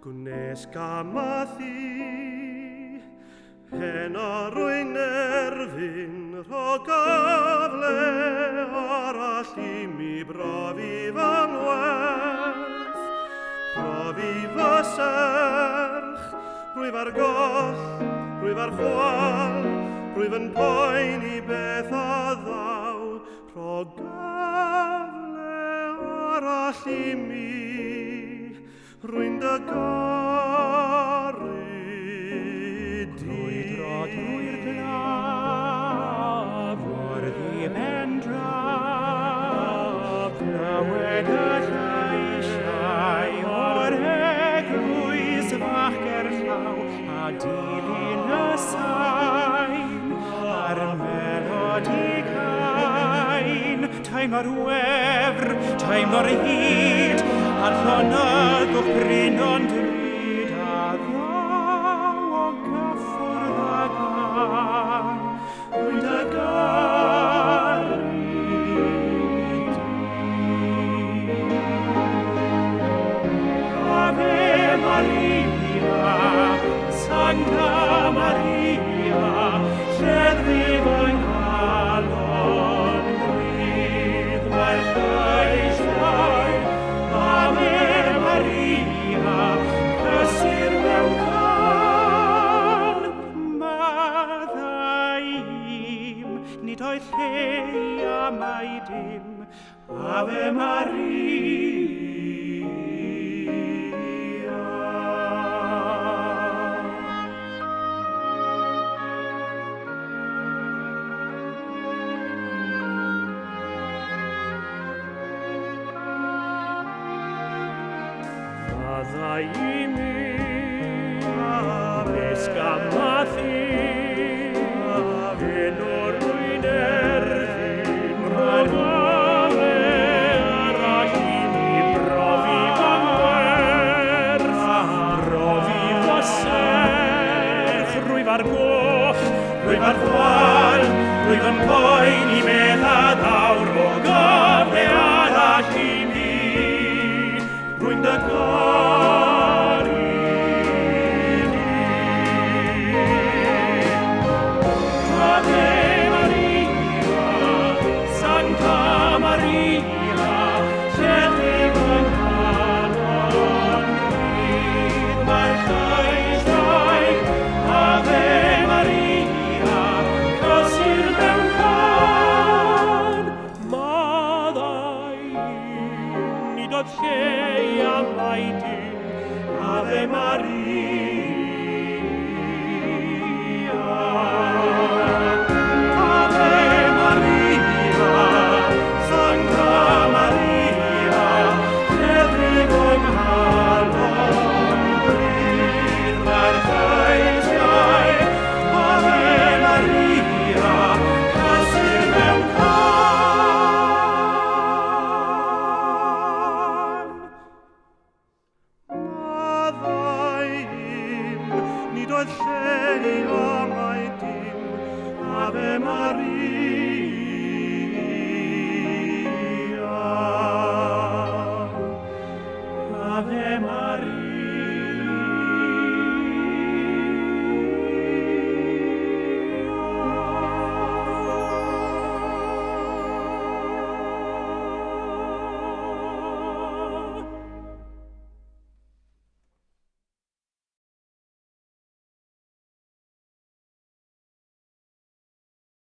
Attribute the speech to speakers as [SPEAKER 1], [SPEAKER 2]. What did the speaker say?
[SPEAKER 1] Gwnesga mathi hen arwyn erfyn rho gafle arall I mi brofi fy ngwerth, brofi fy serch, rwyf ar goll, rwyf ar chwal, rwyf yn poeni beth a ddaw, rho gafle arall I mi, rwy'n dy garu di.
[SPEAKER 2] Drwy'r glaf, o'r ddim en draf, glywed y lleisiau o'r eglwys fach gerllaw, a dilyn y sain a'r melodi cain. Taim o'r wefr, taim o'r hyd, a'r llonyddwch bryn ond ryd a ddaw o gyffwrdd a gan, rwy'n dy garu di. Ave Maria, Sancta Maria, lleddfu fy nghalon, rhydd mae'r lleisiau. Ave Maria, cysur mewn can, maddau'n nid oedd lle am ei dim. Ave Maria.
[SPEAKER 1] Faddai mi